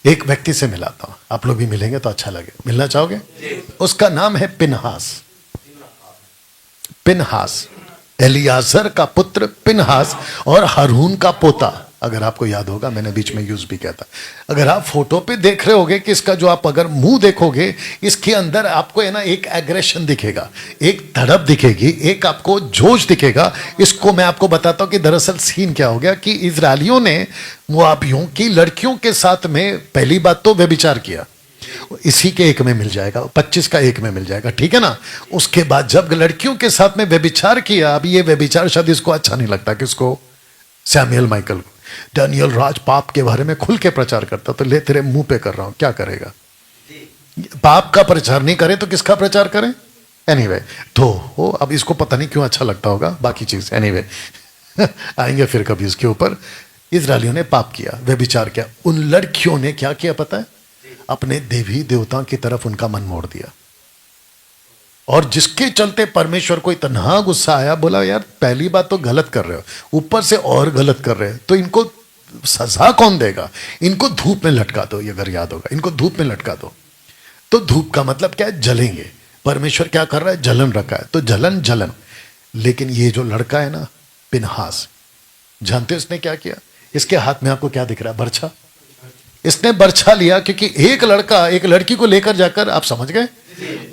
एक व्यक्ति से मिलाता हूं, आप लोग भी मिलेंगे तो अच्छा लगे। मिलना चाहोगे? उसका नाम है पिनहास। पिनहास, एलियाजर का पुत्र पिनहास और हारून का पोता। अगर आपको याद होगा, मैंने बीच में यूज भी किया था। अगर आप फोटो पे देख रहे होगे कि इसका जो आप अगर मुंह देखोगे, इसके अंदर आपको है ना एक एग्रेशन दिखेगा, एक धड़प दिखेगी, एक आपको जोश दिखेगा। इसको मैं आपको बताता हूं कि दरअसल सीन क्या हो गया कि इजरायलियों ने मोआबियों की लड़कियों के साथ में पहली बात तो व्यभिचार किया। इसी के एक में मिल जाएगा, 25 का एक में मिल जाएगा, ठीक है ना। उसके बाद जब लड़कियों के साथ में व्यभिचार किया, अब ये व्यभिचार शायद इसको अच्छा नहीं लगता, किसको? सैमुएल माइकल को। डैनियल राज पाप के बारे में खुल के प्रचार करता, तो ले तेरे मुंह पे कर रहा हूं, क्या करेगा? पाप का प्रचार नहीं करे तो किसका प्रचार करें? एनीवे, तो अब इसको पता नहीं क्यों अच्छा लगता होगा बाकी चीज। एनीवे आएंगे फिर कभी इसके ऊपर। इजरायलियों ने पाप किया, व्यभिचार किया। उन लड़कियों ने क्या किया पता है? अपने देवी देवताओं की तरफ उनका मन मोड़ दिया, और जिसके चलते परमेश्वर को इतना गुस्सा आया, बोला यार पहली बात तो गलत कर रहे हो, ऊपर से और गलत कर रहे हो, तो इनको सजा कौन देगा? इनको धूप में लटका दो। ये अगर याद होगा, इनको धूप में लटका दो। तो धूप का मतलब क्या है? जलेंगे। परमेश्वर क्या कर रहा है? जलन रखा है, तो जलन जलन। लेकिन ये जो लड़का है ना पिनहास, जानते हो इसने क्या किया? इसके हाथ में आपको क्या दिख रहा है? बर्छा। इसने बर्छा लिया, क्योंकि एक लड़का एक लड़की को लेकर जाकर, आप समझ गए,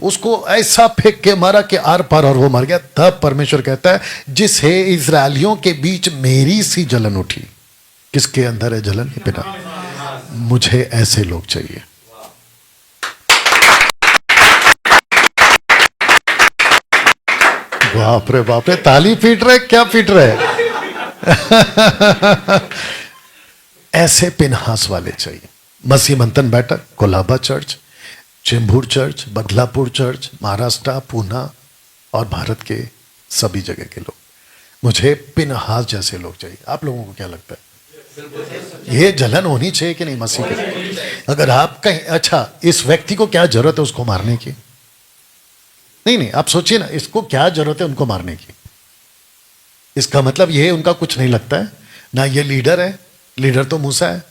उसको ऐसा फेंक के मारा कि आर पार, और वो मर गया। तब परमेश्वर कहता है जिसे इजरायलियों के बीच मेरी सी जलन उठी। किसके अंदर है जलन? पिना। मुझे ऐसे लोग चाहिए। बाप रे बाप रे, ताली पीट रहे, क्या पीट रहे? ऐसे पिनहास वाले चाहिए। मसीह मंथन बैठक, Colaba church, Chembur church, Badlapur church, Maharashtra, Poona और भारत के सभी जगह के लोग। मुझे पिनहास जैसे लोग चाहिए। आप लोगों को क्या लगता है? ये जलन होनी चाहिए कि नहीं मसीह के? अगर आप कहीं, अच्छा इस व्यक्ति को क्या जरूरत है उसको मारने की? नहीं, आप सोचिए ना, इसको क्या जरूरत है उनको मारने की? इसका मतलब ये उनका कुछ नहीं लगता है ना। ये लीडर है, लीडर तो मूसा है,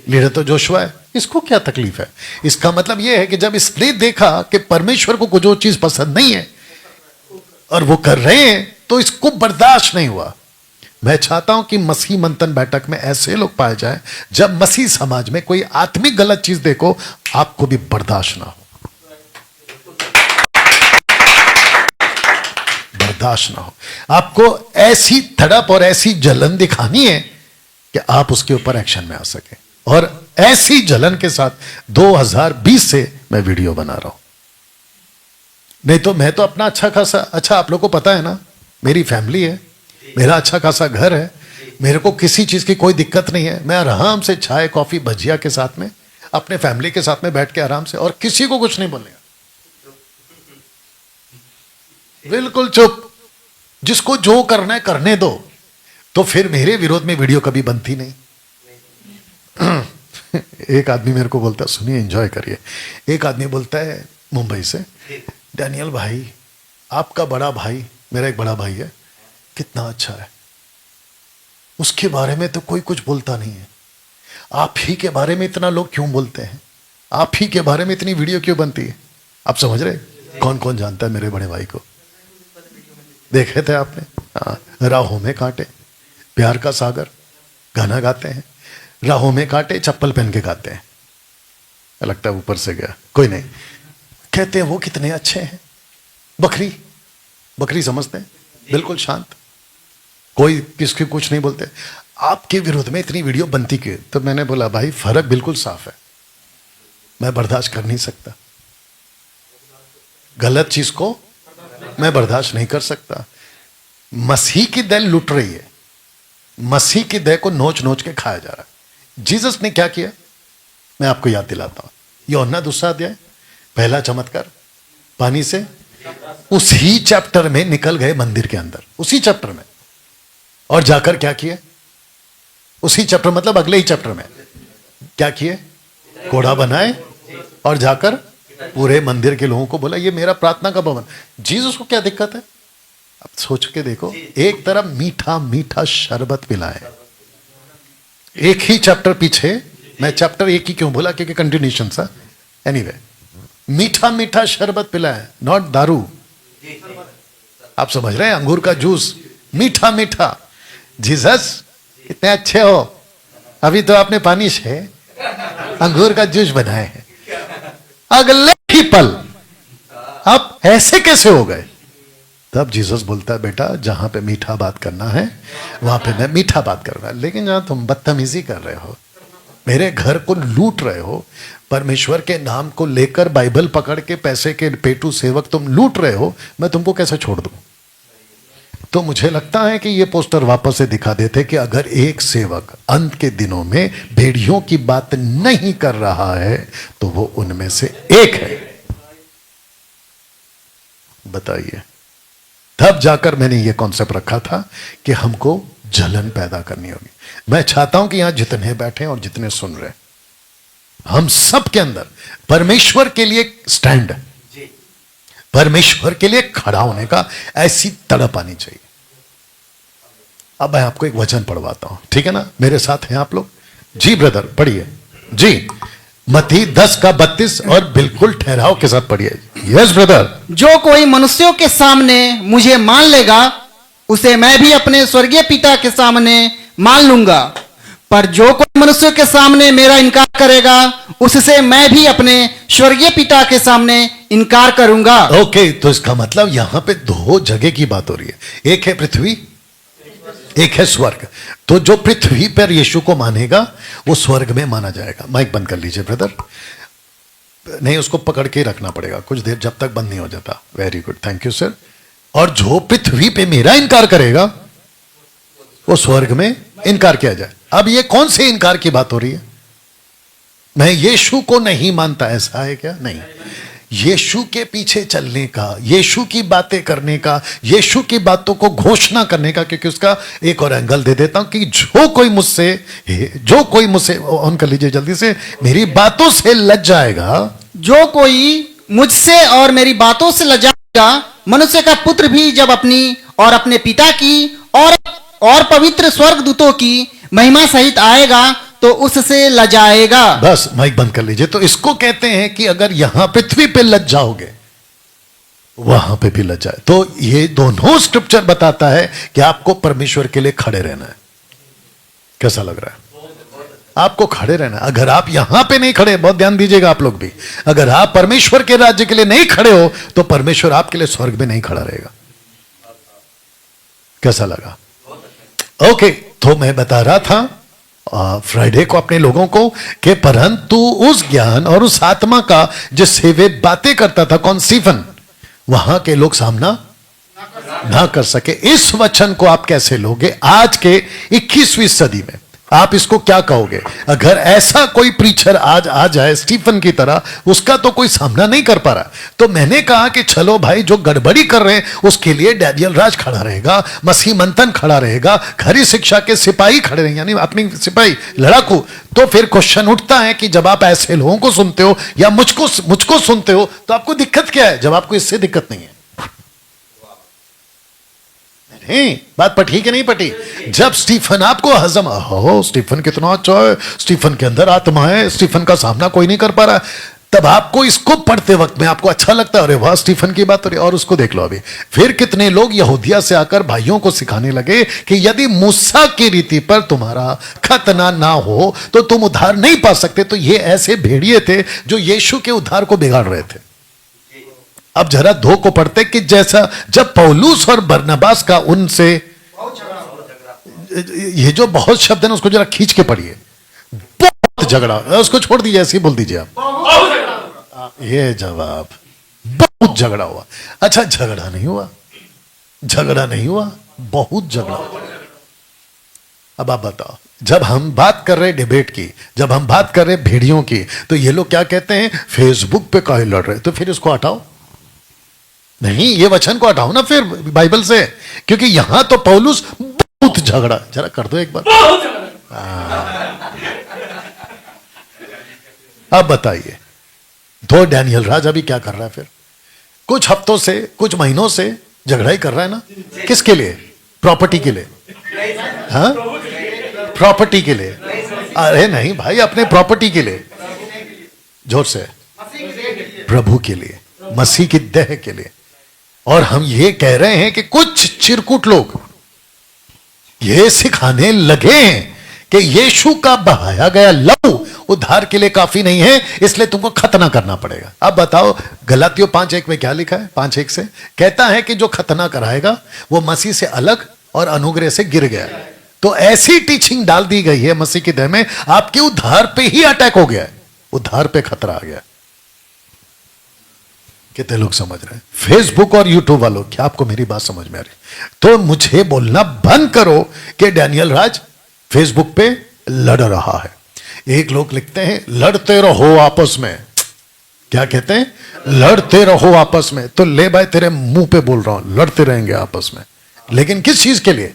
लीडर तो जोशुआ है, इसको क्या तकलीफ है? इसका मतलब यह है कि जब इसने देखा कि परमेश्वर को जो चीज पसंद नहीं है और वो कर रहे हैं, तो इसको बर्दाश्त नहीं हुआ। मैं चाहता हूं कि मसीह मंथन बैठक में ऐसे लोग पाए जाएं, जब मसीह समाज में कोई आत्मिक गलत चीज देखो, आपको भी बर्दाश्त ना हो, बर्दाश्त ना हो। आपको ऐसी धड़प और ऐसी जलन दिखानी है कि आप उसके ऊपर एक्शन में आ सके। और ऐसी जलन के साथ 2020 से मैं वीडियो बना रहा हूं। नहीं तो मैं तो अपना अच्छा खासा, अच्छा आप लोगों को पता है ना, मेरी फैमिली है, मेरा अच्छा खासा घर है, मेरे को किसी चीज की कोई दिक्कत नहीं है। मैं आराम से चाय कॉफी भजिया के साथ में अपने फैमिली के साथ में बैठ के आराम से, और किसी को कुछ नहीं बोलेगा, बिल्कुल चुप। जिसको जो करना है करने दो। तो फिर मेरे विरोध में वीडियो कभी बनती नहीं। एक आदमी मेरे को बोलता है, सुनिए एंजॉय करिए। एक आदमी बोलता है मुंबई से, डैनियल भाई आपका बड़ा भाई, मेरा एक बड़ा भाई है, कितना अच्छा है, उसके बारे में तो कोई कुछ बोलता नहीं है। आप ही के बारे में इतना लोग क्यों बोलते हैं? आप ही के बारे में इतनी वीडियो क्यों बनती है? आप समझ रहे? कौन कौन जानता है मेरे बड़े भाई को? देखे थे आपने? हाँ, राहों में कांटे, प्यार का सागर गाना गाते हैं। राहों में कांटे चप्पल पहन के गाते हैं, लगता है ऊपर से गया, कोई नहीं। कहते हैं वो कितने अच्छे हैं। बकरी, बकरी समझते हैं, बिल्कुल शांत, कोई किसकी कुछ नहीं बोलते। आपके विरोध में इतनी वीडियो बनती क्यों? तो मैंने बोला भाई फर्क बिल्कुल साफ है, मैं बर्दाश्त कर नहीं सकता, गलत चीज को मैं बर्दाश्त नहीं कर सकता। मसीह की देह लुट रही है, मसीह की देह को नोच नोच के खाया जा रहा है। जीसस ने क्या किया मैं आपको याद दिलाता हूं। यूहन्ना 2 अध्याय, पहला चमत्कार, पानी से उसी चैप्टर में निकल गए मंदिर के अंदर, उसी चैप्टर में, और जाकर क्या किए? उसी चैप्टर मतलब अगले ही चैप्टर में क्या किए? घोड़ा बनाए और जाकर पूरे मंदिर के लोगों को बोला ये मेरा प्रार्थना का भवन। जीसस को क्या दिक्कत है? अब सोच के देखो, एक तरफ मीठा मीठा शरबत पिलाए, एक ही चैप्टर पीछे मैं चैप्टर 1 ही क्यों बोला, क्योंकि कंटिन्यूशन सा। एनीवे, मीठा मीठा शरबत पिलाए, नॉट दारू। आप समझ रहे हैं, अंगूर का जूस मीठा मीठा। जीसस कितने अच्छे हो, अभी तो आपने पानी से अंगूर का जूस बनाए हैं, अगले ही पल आप ऐसे कैसे हो गए? तब जीसस बोलता है, बेटा जहां पे मीठा बात करना है वहां पे मैं मीठा बात कर रहा हूं, लेकिन जहां तुम बदतमीजी कर रहे हो, मेरे घर को लूट रहे हो, परमेश्वर के नाम को लेकर बाइबल पकड़ के पैसे के पेटू सेवक तुम लूट रहे हो, मैं तुमको कैसे छोड़ दूं? तो मुझे लगता है कि ये पोस्टर वापस से दिखा देते कि अगर एक सेवक अंत के दिनों में भेड़ियों की बात नहीं कर रहा है तो वो उनमें से एक है। बताइए, तब जाकर मैंने ये कॉन्सेप्ट रखा था कि हमको जलन पैदा करनी होगी। मैं चाहता हूं कि यहां जितने बैठे और जितने सुन रहे, हम सब के अंदर परमेश्वर के लिए स्टैंड, परमेश्वर के लिए खड़ा होने का ऐसी तड़प आनी चाहिए। अब मैं आपको एक वचन पढ़वाता हूं, ठीक है ना? मेरे साथ हैं आप लोग? जी ब्रदर, पढ़िए जी। मत्ती 10:32 और बिल्कुल ठहराव के साथ पढ़िए। Yes brother. जो कोई मनुष्यों के सामने मुझे मान लेगा, उसे मैं भी अपने स्वर्गीय पिता के सामने मान लूंगा, पर जो कोई मनुष्यों के सामने मेरा इनकार करेगा, उससे मैं भी अपने स्वर्गीय पिता के सामने इनकार करूंगा। ओके, तो इसका मतलब यहां पे दो जगह की बात हो रही है, एक है पृथ्वी, एक है स्वर्ग। तो जो पृथ्वी पर यीशु को मानेगा वो स्वर्ग में माना जाएगा। माइक बंद कर लीजिए ब्रदर, नहीं उसको पकड़ के रखना पड़ेगा कुछ देर जब तक बंद नहीं हो जाता। Very good, thank you sir. और जो पृथ्वी पे मेरा इनकार करेगा वो स्वर्ग में इनकार किया जाए। अब ये कौन से इनकार की बात हो रही है? मैं यीशु को नहीं मानता, ऐसा है क्या? नहीं, यीशु के पीछे चलने का, यीशु की बातें करने का, यीशु की बातों को घोषणा करने का। क्योंकि उसका एक और एंगल दे देता हूं कि जो कोई मुझसे ऑन कर लीजिए जल्दी से, मेरी बातों से लज जाएगा, जो कोई मुझसे और मेरी बातों से लजाएगा, मनुष्य का पुत्र भी जब अपनी और अपने पिता की और पवित्र स्वर्गदूतों की महिमा सहित आएगा तो उससे लजाएगा। बस माइक बंद कर लीजिए। तो इसको कहते हैं कि अगर यहां पृथ्वी पे लज जाओगे वहां पे भी लज जाए। तो ये दोनों स्क्रिप्चर बताता है कि आपको परमेश्वर के लिए खड़े रहना है। कैसा लग रहा है? आपको खड़े रहना है। अगर आप यहां पे नहीं खड़े, बहुत ध्यान दीजिएगा आप लोग भी, अगर आप परमेश्वर के राज्य के लिए नहीं खड़े हो तो परमेश्वर आपके लिए स्वर्ग में नहीं खड़ा रहेगा। कैसा लगा? ओके, तो मैं बता रहा था फ्राइडे को अपने लोगों को कि परंतु उस ज्ञान और उस आत्मा का जिससे वे बातें करता था, कौन? स्टीफन, वहां के लोग सामना ना कर सके। इस वचन को आप कैसे लोगे आज के 21वीं सदी में? आप इसको क्या कहोगे? अगर ऐसा कोई प्रीचर आज आ जाए स्टीफन की तरह, उसका तो कोई सामना नहीं कर पा रहा, तो मैंने कहा कि चलो भाई, जो गड़बड़ी कर रहे हैं उसके लिए डैनियल राज खड़ा रहेगा, मसीह मंथन खड़ा रहेगा, खरी शिक्षा के सिपाही खड़े रहेंगे, यानी अपनी सिपाही लड़ाकू। तो फिर क्वेश्चन उठता है कि जब आप ऐसे लोगों को सुनते हो या मुझको सुनते हो तो आपको दिक्कत क्या है? जब आपको इससे दिक्कत नहीं है। नहीं, बात पटी कि नहीं पटी? जब स्टीफन आपको हजम, हो स्टीफन कितना अच्छा है, स्टीफन के अंदर आत्मा है, स्टीफन का सामना कोई नहीं कर पा रहा, तब आपको इसको पढ़ते वक्त में आपको अच्छा लगता है, अरे वाह स्टीफन की बात हो रही। और उसको देख लो अभी, फिर कितने लोग यहूदिया से आकर भाइयों को सिखाने लगे कि यदि मूसा की रीति पर तुम्हारा खतना ना हो तो तुम उद्धार नहीं पा सकते। तो ये ऐसे भेड़िए थे जो यीशु के उद्धार को बिगाड़ रहे थे। अब जरा दो को पढ़ते कि जैसा जब पौलुस और बरनबास का उनसे, ये जो बहुत शब्द है ना उसको जरा खींच के पढ़िए। बहुत झगड़ा, उसको छोड़ दीजिए, ऐसे ही बोल दीजिए आप। ये जवाब, बहुत झगड़ा हुआ। अच्छा, झगड़ा नहीं हुआ, झगड़ा नहीं हुआ, बहुत झगड़ा हुआ। अब आप बताओ, जब हम बात कर रहे डिबेट की, जब हम बात कर रहे भेड़ियों की, तो ये लोग क्या कहते हैं? फेसबुक पे काहे लड़ रहे? तो फिर इसको हटाओ, नहीं ये वचन को हटाओ ना फिर बाइबल से, क्योंकि यहां तो पौलुस बहुत झगड़ा, जरा कर दो एक बार। अब बताइए, तो डैनियल राज अभी क्या कर रहा है? फिर कुछ हफ्तों से, कुछ महीनों से झगड़ा ही कर रहा है ना। किसके लिए? प्रॉपर्टी के लिए। हाँ, प्रॉपर्टी के लिए। अरे नहीं भाई, अपने प्रॉपर्टी के लिए, जोर से, प्रभु के लिए, मसीह की देह के लिए। और हम ये कह रहे हैं कि कुछ चिरकुट लोग ये सिखाने लगे हैं कि यीशु का बहाया गया लहू उद्धार के लिए काफी नहीं है, इसलिए तुमको खतना करना पड़ेगा। अब बताओ, गलातियों 5:1 में क्या लिखा है? 5:1 से कहता है कि जो खतना कराएगा वो मसीह से अलग और अनुग्रह से गिर गया। तो ऐसी टीचिंग डाल दी गई है मसीह की देह में, आपके उद्धार पे ही अटैक हो गया है, उद्धार पे खतरा आ गया। कितने लोग समझ रहे हैं? फेसबुक और यूट्यूब वालों, क्या आपको मेरी बात समझ में आ रही? तो मुझे बोलना बंद करो कि डैनियल राज फेसबुक पे लड़ रहा है। एक लोग लिखते हैं लड़ते रहो आपस में, क्या कहते हैं? लड़ते रहो आपस में। तो ले भाई, तेरे मुंह पे बोल रहा हूं, लड़ते रहेंगे आपस में, लेकिन किस चीज के लिए?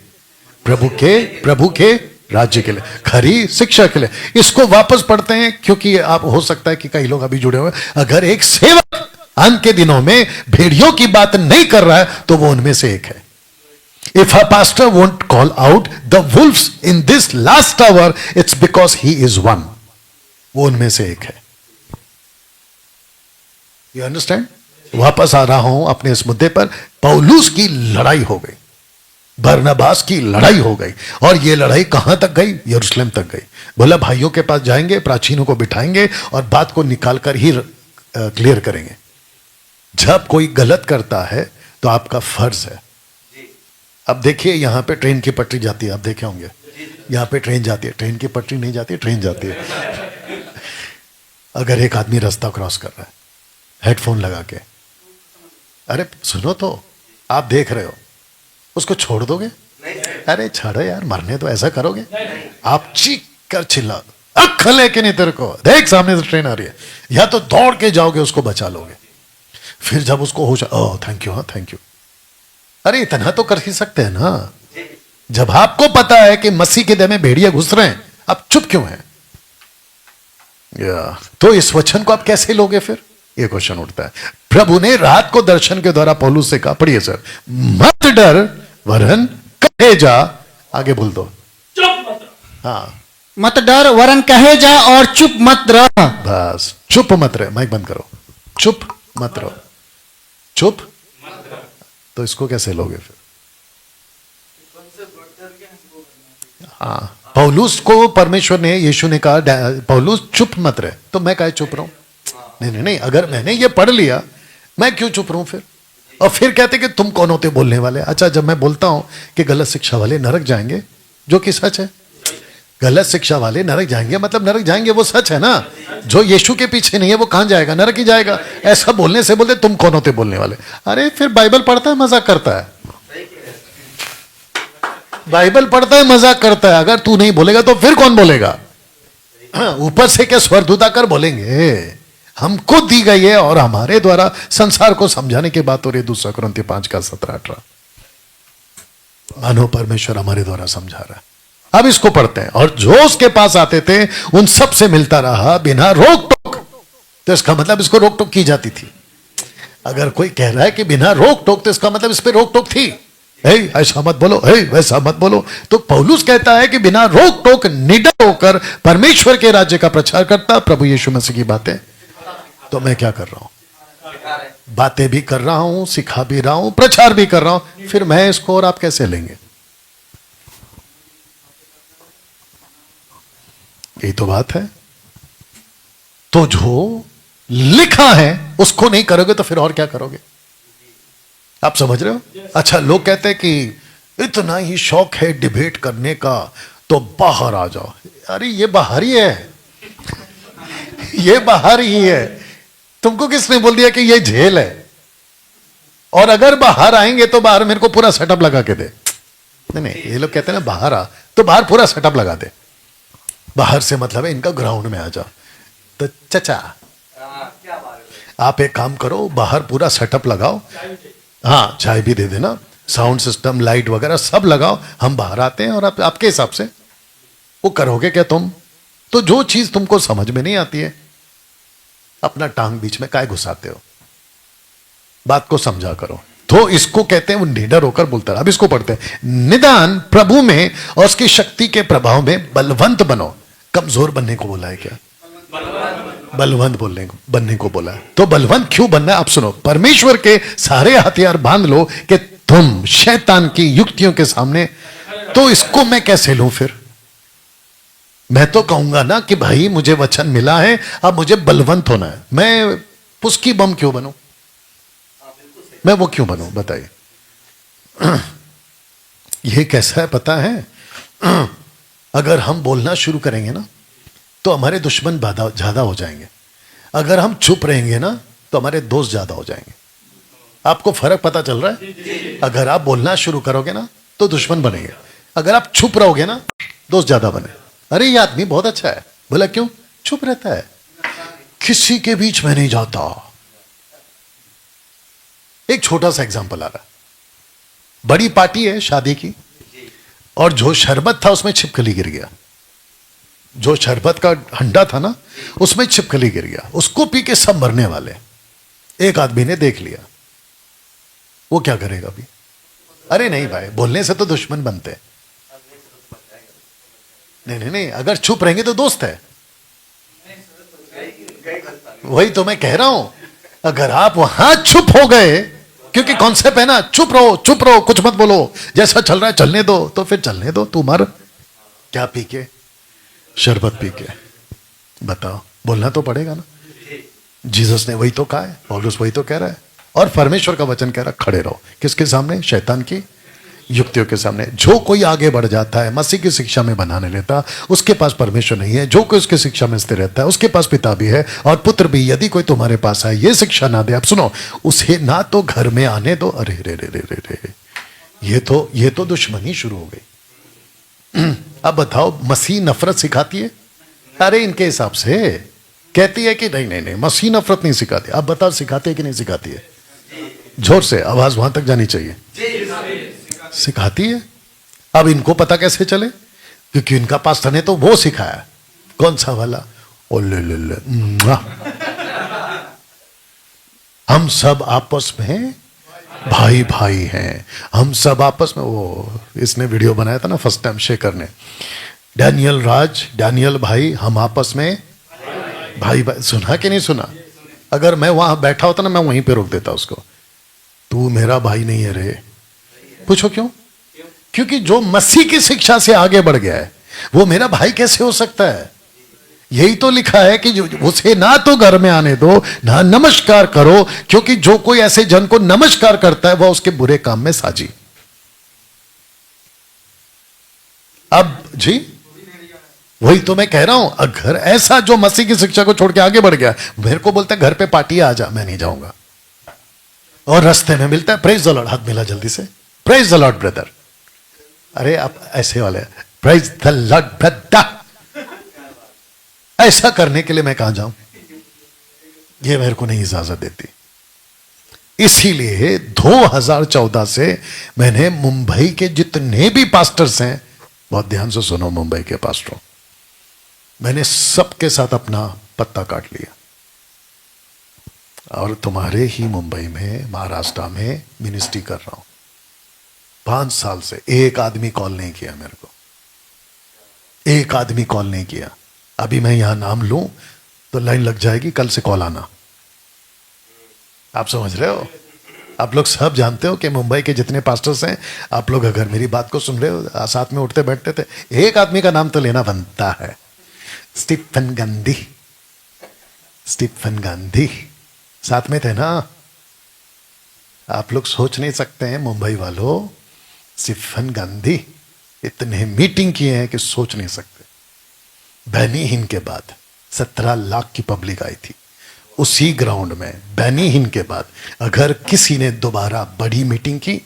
प्रभु के राज्य के लिए, खरी शिक्षा के लिए। इसको वापस पढ़ते हैं, क्योंकि आप हो सकता है कि कई लोग अभी जुड़े हुए, अगर एक सेवक अंत के दिनों में भेड़ियों की बात नहीं कर रहा है तो वो उनमें से एक है। If a pastor won't call out the wolves in this last hour, it's because he is one. वो उनमें से एक है। You understand? वापस आ रहा हूं अपने इस मुद्दे पर। पौलुस की लड़ाई हो गई, बरनबास की लड़ाई हो गई, और ये लड़ाई कहां तक गई? यरूशलेम तक गई। बोला भाइयों के पास जाएंगे, प्राचीनों को बिठाएंगे और बात को निकाल कर ही क्लियर करेंगे। जब कोई गलत करता है तो आपका फर्ज है। अब देखिए, यहां पे ट्रेन की पटरी जाती है, आप देखे होंगे, यहां पे ट्रेन जाती है, ट्रेन की पटरी नहीं जाती है, ट्रेन जाती है। अगर एक आदमी रास्ता क्रॉस कर रहा है हेडफोन लगा के, अरे सुनो तो, आप देख रहे हो, उसको छोड़ दोगे? अरे छोड़ो यार, मरने तो ऐसा करोगे? आप चीख कर चिल्ला, अख लेके नहीं तेरे को, देख सामने से ट्रेन आ रही है, या तो दौड़ के जाओगे उसको बचा लोगे। फिर जब उसको होश, ओह थैंक यू, हाँ थैंक यू, अरे इतना तो कर ही सकते हैं ना। जब आपको पता है कि मसीह के देह में भेड़िया घुस रहे हैं, आप चुप क्यों हैं? तो इस वचन को आप कैसे लोगे? फिर ये क्वेश्चन उठता है। प्रभु ने रात को दर्शन के द्वारा पौलुस से कहा, पढ़िए सर, मत डर वरन कहे जा, आगे बोल दो, हाँ, मत डर वरन कहे जा और चुप मत रह। बस चुप मत रहे, माइक बंद करो, चुप मत रहो, चुप। तो इसको कैसे लोगे फिर? हाँ, पौलुस को परमेश्वर ने, यीशु ने कहा पौलुस चुप मत रहे, तो मैं काहे चुप रहूं? नहीं नहीं नहीं, अगर मैंने ये पढ़ लिया, मैं क्यों चुप रहूं फिर? और फिर कहते कि तुम कौन होते बोलने वाले? अच्छा, जब मैं बोलता हूं कि गलत शिक्षा वाले नरक जाएंगे, जो कि सच है, गलत शिक्षा वाले नरक जाएंगे, मतलब नरक जाएंगे, वो सच है ना। जो यीशु के पीछे नहीं है वो कहां जाएगा? नरक ही जाएगा। ऐसा बोलने से बोलते तुम कौन होते बोलने वाले? अरे फिर बाइबल पढ़ता है मजाक करता है, बाइबल पढ़ता है मजाक करता है। अगर तू नहीं बोलेगा तो फिर कौन बोलेगा? ऊपर से क्या स्वर्गदूत आकर बोलेंगे? हमको दी गई है और हमारे द्वारा संसार को समझाने की बात हो रही है। 2 कुरिन्थियों 5:17-18, मानो परमेश्वर हमारे द्वारा समझा रहा है। अब इसको पढ़ते हैं। और जो उसके पास आते थे उन सब से मिलता रहा बिना रोक टोक। तो इसका मतलब इसको रोक टोक की जाती थी। अगर कोई कह रहा है कि बिना रोक टोक, तो इसका मतलब इस पे रोक टोक थी। ऐसा मत बोलो, वैसा मत बोलो। तो पौलुस कहता है कि बिना रोक टोक निडर होकर परमेश्वर के राज्य का प्रचार करता, प्रभु यीशु मसीह की बातें। तो मैं क्या कर रहा हूं? बातें भी कर रहा हूं, सिखा भी रहा हूं, प्रचार भी कर रहा हूं। फिर मैं इसको और आप कैसे लेंगे? यही तो बात है। तो जो लिखा है उसको नहीं करोगे तो फिर और क्या करोगे? आप समझ रहे हो? अच्छा, लोग कहते हैं कि इतना ही शौक है डिबेट करने का तो बाहर आ जाओ। अरे ये बाहर ही है, ये बाहर ही है। तुमको किसने बोल दिया कि ये जेल है? और अगर बाहर आएंगे तो बाहर मेरे को पूरा सेटअप लगा के दे। नहीं नहीं, ये लोग कहते हैं ना बाहर आ, तो बाहर पूरा सेटअप लगा दे। बाहर से मतलब है इनका ग्राउंड में आ जाओ। तो चचा आप एक काम करो, बाहर पूरा सेटअप लगाओ, हाँ चाय भी दे देना, साउंड सिस्टम, लाइट वगैरह सब लगाओ, हम बाहर आते हैं और आपके हिसाब से वो करोगे क्या तुम? तो जो चीज तुमको समझ में नहीं आती है, अपना टांग बीच में काहे घुसाते हो? बात को समझा करो। तो इसको कहते हैं वो निडर होकर बोलता रहा। अब इसको पढ़ते हैं, निदान प्रभु में और उसकी शक्ति के प्रभाव में बलवंत बनो, कमजोर बनने को बोला है क्या? बलवंत बनने को बोला है। तो बलवंत क्यों बनना है? आप सुनो, परमेश्वर के सारे हथियार बांध लो कि तुम शैतान की युक्तियों के सामने, तो इसको मैं कैसे लूं फिर? मैं तो कहूंगा ना कि भाई मुझे वचन मिला है, अब मुझे बलवंत होना है। मैं पुस्की बम क्यों बनूं? मैं वो क्यों बनूं? बताइए। ये कैसा है पता है? अगर हम बोलना शुरू करेंगे ना तो हमारे दुश्मन ज्यादा हो जाएंगे। अगर हम चुप रहेंगे ना तो हमारे दोस्त ज्यादा हो जाएंगे। आपको फर्क पता चल रहा है? अगर आप बोलना शुरू करोगे ना तो दुश्मन बनेंगे, अगर आप चुप रहोगे ना दोस्त ज्यादा बने। अरे ये आदमी बहुत अच्छा है, बोला क्यों? चुप रहता है, किसी के बीच में नहीं जाता। एक छोटा सा एग्जांपल आ रहा, बड़ी पार्टी है शादी की, और जो शरबत था उसमें छिपकली गिर गया। जो शरबत का हंडा था ना उसमें छिपकली गिर गया, उसको पी के सब मरने वाले। एक आदमी ने देख लिया, वो क्या करेगा अभी? अरे नहीं भाई, बोलने से तो दुश्मन बनते हैं। नहीं, अगर चुप रहेंगे तो दोस्त है। वही तो मैं कह रहा हूं, अगर आप वहां चुप हो गए, क्योंकि कॉन्सेप्ट है ना, चुप रहो, कुछ मत बोलो, जैसा चल रहा है चलने दो, तो फिर चलने दो। तू मर क्या पी के? शरबत पी के। बताओ, बोलना तो पड़ेगा ना। जीसस ने वही तो कहा है, पौलुस वही तो कह रहा है, और परमेश्वर का वचन कह रहा है खड़े रहो। किसके सामने? शैतान की युक्तियों के सामने। जो कोई आगे बढ़ जाता है, मसीह की शिक्षा में बनाने लेता, उसके पास परमेश्वर नहीं है। जो कोई उसकी शिक्षा में स्थिर रहता है, उसके पास पिता भी है और पुत्र भी। यदि कोई तुम्हारे पास आए, ये शिक्षा ना दे, आप सुनो, उसे ना तो घर में आने दो। अरे रे रे रे रे रे, ये तो दुश्मनी शुरू हो गई। अब बताओ, मसीह नफरत सिखाती है? अरे इनके हिसाब से कहती है कि नहीं, मसीह नफरत नहीं सिखाती। अब बताओ, सिखाती है कि नहीं सिखाती है? जोर से आवाज वहां तक जानी चाहिए। सिखाती है। अब इनको पता कैसे चले? क्योंकि इनका पास्टर ने तो वो सिखाया। कौन सा वाला? ओ ले हम सब आपस में भाई भाई हैं, हम सब आपस में। वो इसने वीडियो बनाया था ना फर्स्ट टाइम, शेखर ने, डैनियल भाई, हम आपस में भाई भाई। सुना कि नहीं सुना? अगर मैं वहां बैठा होता ना, मैं वहीं पे रोक देता उसको। तू मेरा भाई नहीं है रे। पूछो क्यों? क्योंकि जो मसीह की शिक्षा से आगे बढ़ गया है वो मेरा भाई कैसे हो सकता है? यही तो लिखा है कि उसे ना तो घर में आने दो, ना नमस्कार करो, क्योंकि जो कोई ऐसे जन को नमस्कार करता है वह उसके बुरे काम में साझी। अब जी वही तो मैं कह रहा हूं, अगर ऐसा जो मसीह की शिक्षा को छोड़ के आगे बढ़ गया, मेरे को बोलता है घर पे पार्टी आ जा, मैं नहीं जाऊंगा। और रास्ते में मिलता है, प्रेज द लॉर्ड, हाथ मिला जल्दी से, प्रेज द लॉर्ड ब्रदर। अरे आप ऐसे वाले, प्रेज द लॉर्ड ब्रदर, ऐसा करने के लिए मैं कहां जाऊं? ये मेरे को नहीं इजाजत देती। इसीलिए 2014 से मैंने मुंबई के जितने भी पास्टर्स हैं, बहुत ध्यान से सुनो मुंबई के पास्टरों, मैंने सबके साथ अपना पत्ता काट लिया। और तुम्हारे ही मुंबई में, महाराष्ट्र में मिनिस्ट्री कर रहा हूं 5 साल से। एक आदमी कॉल नहीं किया मेरे को, एक आदमी कॉल नहीं किया। अभी मैं यहां नाम लूं तो लाइन लग जाएगी, कल से कॉल आना। आप समझ रहे हो? आप लोग सब जानते हो कि मुंबई के जितने पास्टर्स हैं, आप लोग अगर मेरी बात को सुन रहे हो, साथ में उठते बैठते थे, एक आदमी का नाम तो लेना बनता है, स्टीफन गांधी साथ में थे ना। आप लोग सोच नहीं सकते हैं मुंबई वालों, स्टीफन गांधी इतने मीटिंग किए हैं कि सोच नहीं सकते। बैनी हिन के बाद 17 लाख की पब्लिक आई थी उसी ग्राउंड में। बैनी हिन के बाद अगर किसी ने दोबारा बड़ी मीटिंग की,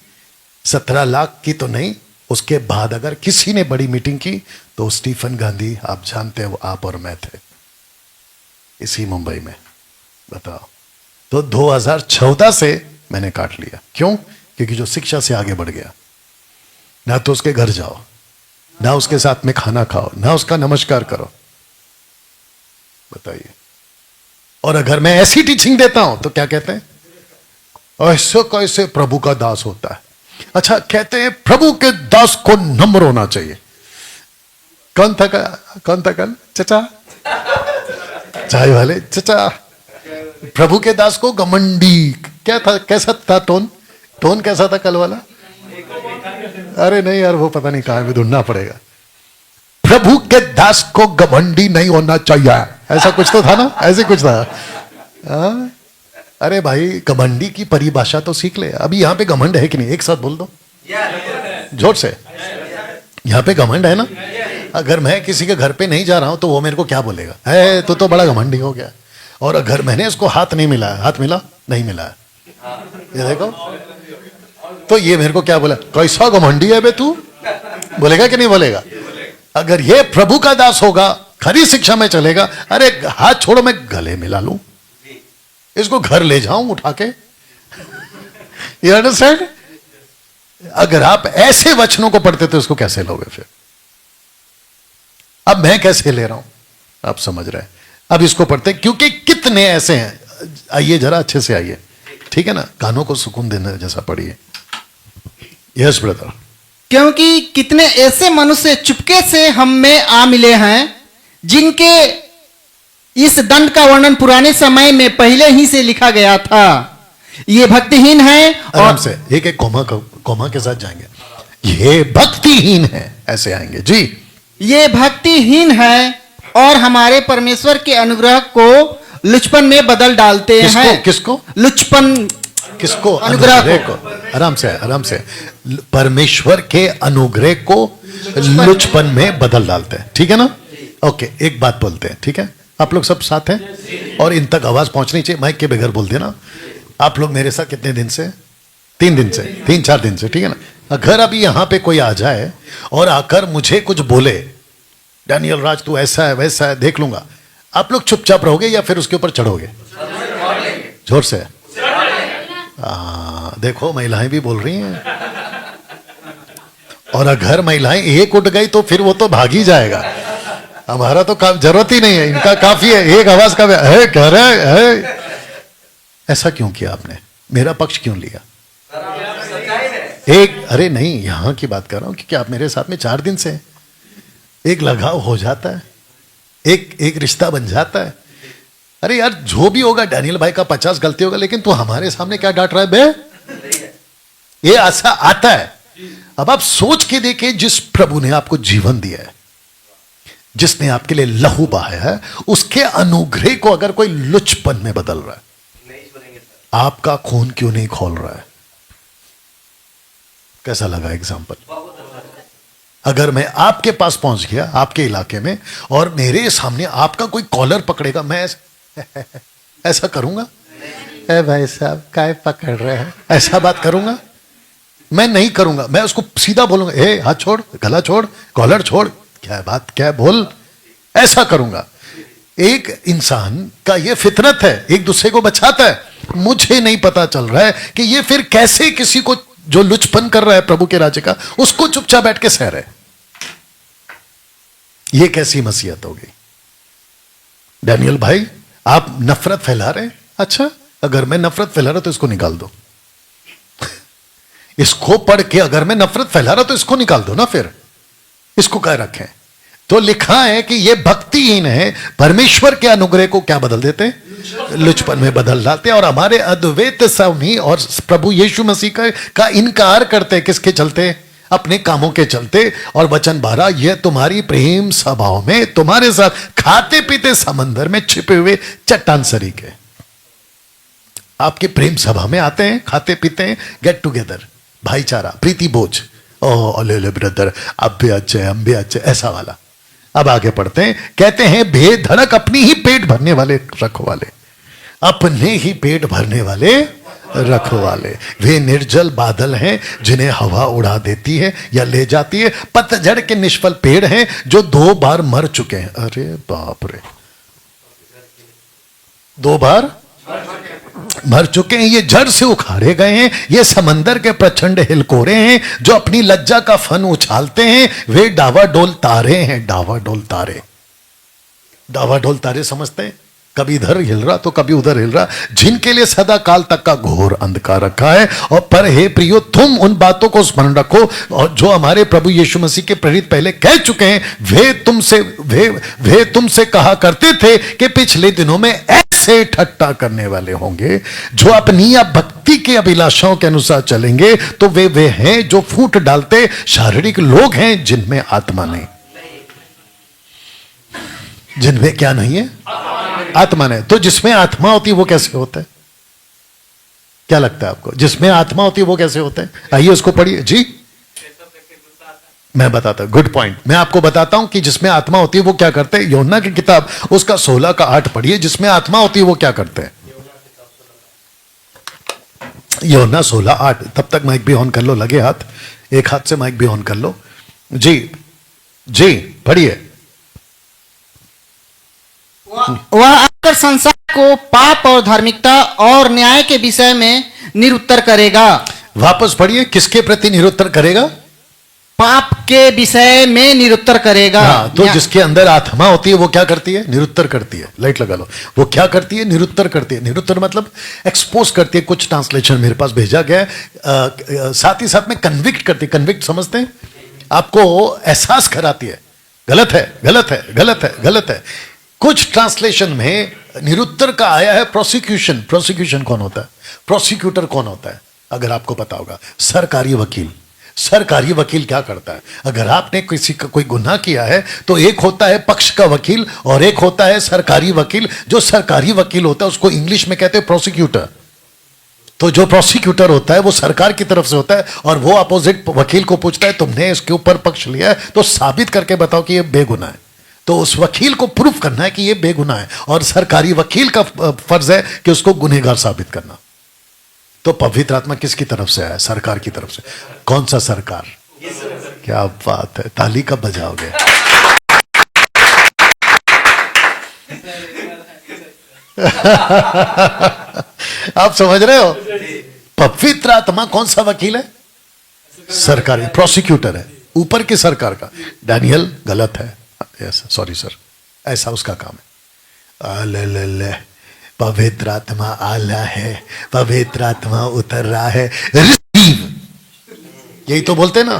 17 लाख की तो नहीं, उसके बाद अगर किसी ने बड़ी मीटिंग की तो स्टीफन गांधी, आप जानते हैं वो आप और मैं थे इसी मुंबई में। बताओ, तो 2014 से मैंने काट लिया। क्यों? क्योंकि जो शिक्षा से आगे बढ़ गया, ना तो उसके घर जाओ, ना उसके साथ में खाना खाओ, ना उसका नमस्कार करो। बताइए। और अगर मैं ऐसी टीचिंग देता हूं तो क्या कहते हैं? ऐसे कैसे प्रभु का दास होता है? अच्छा, कहते हैं प्रभु के दास को नम्र होना चाहिए। कौन था कल? चचा, चाय वाले चचा। प्रभु के दास को घमंडी क्या था, कैसा था टोन कैसा था कल वाला? अरे नहीं यार, वो पता नहीं कहां भी ढूंढना पड़ेगा। प्रभु के दास को घमंडी नहीं होना चाहिए, ऐसा कुछ तो था ना, ऐसे कुछ था। हाँ? अरे भाई, घमंडी की परिभाषा तो सीख ले। अभी यहां पे घमंड है कि नहीं? एक साथ बोल दो जोर से। यहां पे घमंड है ना? अगर मैं किसी के घर पे नहीं जा रहा हूं तो वो मेरे को क्या बोलेगा? है तो बड़ा घमंडी हो गया। और अगर मैंने उसको हाथ नहीं मिलाया, हाथ मिला नहीं मिलाया, ये देखो, तो ये मेरे को क्या बोला? कैसा घमंडी है बे तू, बोलेगा कि नहीं बोलेगा? अगर ये प्रभु का दास होगा, खरी शिक्षा में चलेगा, अरे हाथ छोड़ो, मैं गले मिला लूं, इसको घर ले जाऊं उठा के। You understand? अगर आप ऐसे वचनों को पढ़ते तो इसको कैसे लोगे फिर? अब मैं कैसे ले रहा हूं, आप समझ रहे हैं? अब इसको पढ़ते क्योंकि कितने ऐसे हैं। आइए जरा अच्छे से आइए, ठीक है ना? कानों को सुकून देने जैसा पढ़िए। Yes brother. क्योंकि कितने ऐसे मनुष्य चुपके से हम में आ मिले हैं, जिनके इस दंड का वर्णन पुराने समय में पहले ही से लिखा गया था। ये भक्तिहीन है। आराम से एक एक कोमा के साथ जाएंगे। ये भक्तिहीन है, ऐसे आएंगे जी। ये भक्तिहीन है और हमारे परमेश्वर के अनुग्रह को लुचपन में बदल डालते हैं। किसको? लुचपन। किसको? अनुग्रह को। आराम से। परमेश्वर के अनुग्रह को लुचपन में बदल डालते हैं, ठीक है ना? ओके, एक बात बोलते हैं, ठीक है? आप लोग सब साथ हैं और इन तक आवाज पहुंचनी चाहिए, माइक के बगैर बोल देना। आप लोग मेरे साथ कितने दिन से? 3-4 दिन से, ठीक है ना? अगर अभी यहां पे कोई आ जाए और आकर मुझे कुछ बोले, डैनियल राज तू ऐसा है वैसा है, देख लूंगा, आप लोग चुपचाप रहोगे या फिर उसके ऊपर चढ़ोगे? जोर से। देखो महिलाएं भी बोल रही हैं। और अगर महिलाएं एक उठ गई तो फिर वो तो भाग ही जाएगा। हमारा तो जरूरत ही नहीं है, इनका काफी है। एक आवाज का है, कह रहे है। ऐसा क्यों किया आपने? मेरा पक्ष क्यों लिया? एक, अरे नहीं, यहां की बात कर रहा हूं क्योंकि आप मेरे साथ में 4 दिन से हैं। एक लगाव हो जाता है, एक रिश्ता बन जाता है। अरे यार, जो भी होगा, डैनियल भाई का 50 गलती होगा, लेकिन तू हमारे सामने क्या डांट रहा है बे? ये ऐसा आता है। अब आप सोच के देखिए, जिस प्रभु ने आपको जीवन दिया है, जिसने आपके लिए लहू बहाया है, उसके अनुग्रह को अगर कोई लुचपन में बदल रहा है, आपका खून क्यों नहीं खोल रहा है? कैसा लगा एग्जाम्पल? अगर मैं आपके पास पहुंच गया, आपके इलाके में, और मेरे सामने आपका कोई कॉलर पकड़ेगा, मैं ऐसा करूंगा? ए भाई साहब काय पकड़ रहे हैं, ऐसा बात करूंगा? मैं नहीं करूंगा। मैं उसको सीधा बोलूंगा, ए हाथ छोड़, गला छोड़, कॉलर छोड़, क्या बात, क्या बोल, ऐसा करूंगा। एक इंसान का ये फितरत है, एक दूसरे को बचाता है। मुझे नहीं पता चल रहा है कि ये फिर कैसे किसी को जो लुचपन कर रहा है प्रभु के राज्य का, उसको चुपचाप बैठ के सह रहे। ये कैसी मसीहत होगी? डैनियल भाई, आप नफरत फैला रहे हैं। अच्छा, अगर मैं नफरत फैला रहा तो इसको निकाल दो। इसको पढ़ के अगर मैं नफरत फैला रहा तो इसको निकाल दो ना, फिर इसको क्या रखें? तो लिखा है कि ये भक्तिहीन है, परमेश्वर के अनुग्रह को क्या बदल देते हैं? लुचपन में बदल डालते हैं। और हमारे अद्वैत स्वामी और प्रभु यीशु मसीह का इनकार करते हैं। किसके चलते? अपने कामों के चलते। और वचन 12, यह तुम्हारी प्रेम सभाओं में तुम्हारे साथ खाते पीते समंदर में छिपे हुए चट्टान सरीखे। आपके प्रेम सभा में आते हैं, खाते पीते हैं, गेट टुगेदर, भाईचारा, प्रीति बोझ, ओ ले ब्रदर, अब भी अच्छे, हम भी अच्छे, ऐसा वाला। अब आगे पढ़ते हैं, कहते हैं बेधड़क अपनी ही पेट भरने वाले रखवाले, अपने ही पेट भरने वाले रखवाले। वे निर्जल बादल हैं जिन्हें हवा उड़ा देती है या ले जाती है। पतझड़ के निष्फल पेड़ हैं जो 2 बार मर चुके हैं। अरे बाप रे, 2 बार मर चुके हैं। ये जड़ से उखाड़े गए हैं। ये समंदर के प्रचंड हिलकोरे हैं जो अपनी लज्जा का फन उछालते हैं। वे डावाडोल तारे हैं, डावाडोल तारे। डावाडोल तारे समझते हैं? कभी इधर हिल रहा तो कभी उधर हिल रहा, जिनके लिए सदा काल तक का घोर अंधकार रखा है। और पर हे प्रियो, तुम उन बातों को स्मरण रखो और जो हमारे प्रभु यीशु मसीह के प्रेरित पहले कह चुके हैं। वे तुमसे कहा करते थे कि पिछले दिनों में ऐसे ठट्टा करने वाले होंगे जो अपनी या भक्ति के अभिलाषाओं के अनुसार चलेंगे। तो वे हैं जो फूट डालते शारीरिक लोग हैं, जिनमें आत्मा नहीं। जिनमें क्या नहीं है? आत्मा नहीं। तो जिसमें आत्मा होती है वो कैसे होता है? क्या लगता है आपको? जिसमें आत्मा होती है वो कैसे होता है? आइए उसको पढ़िए जी। मैं बताता हूं, गुड पॉइंट। मैं आपको बताता हूं कि जिसमें आत्मा होती है वो क्या करते हैं। यूहन्ना की किताब उसका 16 का 8 पढ़िए। जिसमें आत्मा होती है वो क्या करते हैं? यूहन्ना 16:8। तब तक माइक भी ऑन कर लो, लगे हाथ, एक हाथ से माइक भी ऑन कर लो जी। जी पढ़िए। वह आकर संसार को पाप और धार्मिकता और न्याय के विषय में निरुत्तर करेगा। वापस पढ़िए, किसके प्रति निरुत्तर करेगा? पाप के विषय में निरुत्तर करेगा। हाँ, तो जिसके अंदर आत्मा होती है वो क्या करती है? निरुत्तर करती है। लाइट लगा लो। वो क्या करती है? निरुत्तर करती है। निरुत्तर मतलब एक्सपोज करती है। कुछ ट्रांसलेशन मेरे पास भेजा गया है। साथ ही साथ में कन्विक्ट करती है। कन्विक्ट समझते हैं? आपको एहसास कराती है गलत है, गलत है, गलत है, गलत है। कुछ ट्रांसलेशन में निरुत्तर का आया है प्रोसिक्यूशन। प्रोसिक्यूशन कौन होता है? प्रोसिक्यूटर कौन होता है? अगर आपको पता होगा, सरकारी वकील। सरकारी वकील क्या करता है? अगर आपने किसी का कोई गुनाह किया है तो एक होता है पक्ष का वकील और एक होता है सरकारी वकील। जो सरकारी वकील होता है उसको इंग्लिश में कहते हैं प्रोसिक्यूटर। तो जो प्रोसिक्यूटर होता है वो सरकार की तरफ से होता है और वो अपोजिट वकील को पूछता है तुमने इसके ऊपर पक्ष लिया है तो साबित करके बताओ कि ये बेगुनाह है। तो उस वकील को प्रूफ करना है कि ये बेगुनाह है और सरकारी वकील का फर्ज है कि उसको गुनहगार साबित करना। तो पवित्र आत्मा किसकी तरफ से आया? सरकार की तरफ से। कौन सा सरकार? क्या बात है, ताली कब बजाओगे? आप समझ रहे हो? पवित्र आत्मा कौन सा वकील है? सरकारी प्रोसिक्यूटर है, ऊपर की सरकार का। डैनियल गलत है, यस सॉरी सर, ऐसा उसका काम है। ले पवित्र आत्मा आला है, पवित्र आत्मा उतर रहा है, रिसीव, यही तो बोलते ना।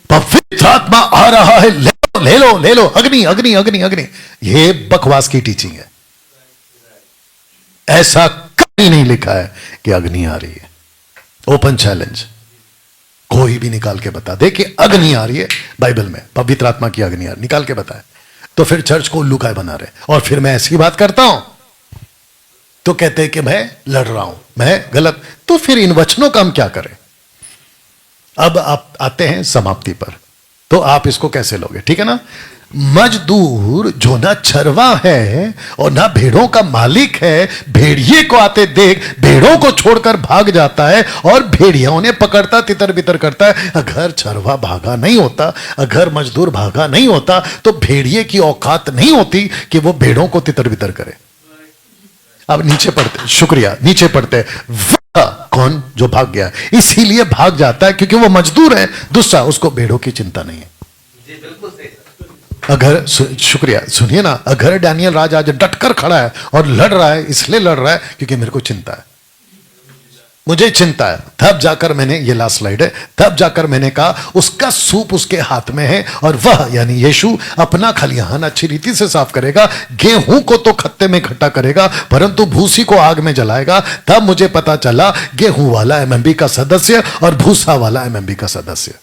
पवित्र आत्मा आ रहा है, ले लो ले लो ले लो, अग्नि अग्नि अग्नि अग्नि। ये बकवास की टीचिंग है। ऐसा कभी नहीं लिखा है कि अग्नि आ रही है। ओपन चैलेंज, कोई भी निकाल के बता दे कि अग्नि आ रही है बाइबल में, पवित्र आत्मा की अग्नि आ रही, निकाल के बताए। तो फिर चर्च को उल्लू काय बना रहे। और फिर मैं ऐसी बात करता हूं तो कहते हैं कि मैं लड़ रहा हूं, मैं गलत। तो फिर इन वचनों का हम क्या करें? अब आप आते हैं समाप्ति पर, तो आप इसको कैसे लोगे? ठीक है ना। मजदूर जो ना चरवा है और ना भेड़ों का मालिक है, भेड़िए को आते देख भेड़ों को छोड़कर भाग जाता है और भेड़ियों ने पकड़ता तितर बितर करता है। अगर चरवा भागा नहीं होता, अगर मजदूर भागा नहीं होता तो भेड़िए की औकात नहीं होती कि वो भेड़ों को तितर बितर करे। अब नीचे पढ़ते, शुक्रिया, नीचे पढ़ते। वह कौन जो भाग गया, इसीलिए भाग जाता है क्योंकि वो मजदूर है। दूसरा, उसको भेड़ों की चिंता नहीं है। अगर शुक्रिया, सुनिए ना, अगर डैनियल राज आज डटकर खड़ा है और लड़ रहा है, इसलिए लड़ रहा है क्योंकि मेरे को चिंता है, मुझे चिंता है। तब जाकर मैंने, ये लास्ट स्लाइड है, तब जाकर मैंने कहा उसका सूप उसके हाथ में है और वह यानी यीशु अपना खलिहान अच्छी रीति से साफ करेगा। गेहूं को तो खत्ते में इकट्ठा करेगा परंतु भूसी को आग में जलाएगा। तब मुझे पता चला गेहूं वाला एमएमबी का सदस्य और भूसा वाला एमएमबी का सदस्य।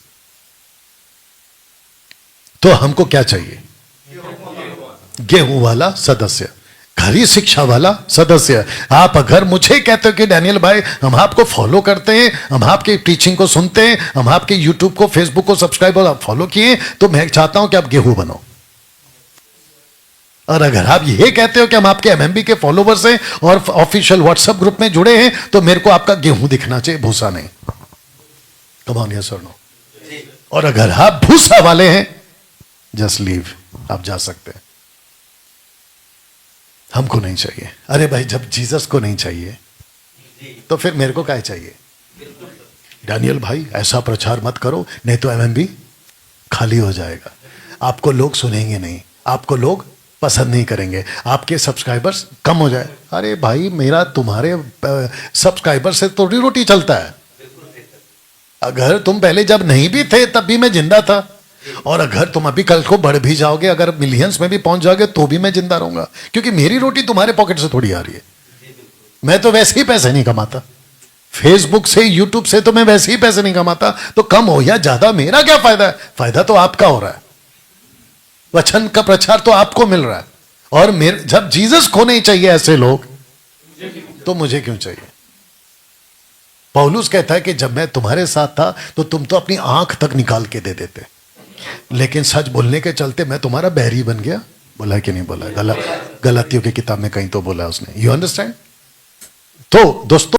तो हमको क्या चाहिए? गेहूं वाला सदस्य, खरी शिक्षा वाला सदस्य। आप अगर मुझे कहते हो कि डैनियल भाई हम आपको फॉलो करते हैं, हम आपकी टीचिंग को सुनते हैं, हम आपके यूट्यूब को, फेसबुक को सब्सक्राइब और आप फॉलो किए, तो मैं चाहता हूं कि आप गेहूं बनो। और अगर आप ये कहते हो कि हम आपके एमएमबी के फॉलोवर्स हैं और ऑफिशियल व्हाट्सएप ग्रुप में जुड़े हैं, तो मेरे को आपका गेहूं दिखना चाहिए, भूसा नहीं। कम ऑन यस और नो। और अगर आप भूसा वाले हैं, जस्ट लीव, आप जा सकते हैं। हमको नहीं चाहिए। अरे भाई, जब जीसस को नहीं चाहिए तो फिर मेरे को क्या चाहिए? डैनियल भाई ऐसा प्रचार मत करो, नहीं तो एमएमबी खाली हो जाएगा। आपको लोग सुनेंगे नहीं, आपको लोग पसंद नहीं करेंगे, आपके सब्सक्राइबर्स कम हो जाए। अरे भाई, मेरा तुम्हारे सब्सक्राइबर से थोड़ी रोटी चलता है। अगर तुम पहले जब नहीं भी थे तब भी मैं जिंदा था, और अगर तुम अभी कल को बढ़ भी जाओगे, अगर मिलियंस में भी पहुंच जाओगे तो भी मैं जिंदा रहूंगा, क्योंकि मेरी रोटी तुम्हारे पॉकेट से थोड़ी आ रही है। मैं तो वैसे ही पैसे नहीं कमाता, फेसबुक से यूट्यूब से तो मैं वैसे ही पैसे नहीं कमाता, तो कम हो या ज्यादा मेरा क्या फायदा है? फायदा तो आपका हो रहा है, वचन का प्रचार तो आपको मिल रहा है। और मेरे जब जीसस को नहीं चाहिए ऐसे लोग, तो मुझे क्यों चाहिए? पौलुस कहता है कि जब मैं तुम्हारे साथ था तो तुम तो अपनी आंख तक निकाल के दे देते, लेकिन सच बोलने के चलते मैं तुम्हारा बैरी बन गया। बोला है कि नहीं बोला? गलतियों की किताब में कहीं तो बोला उसने। You understand? तो दोस्तों,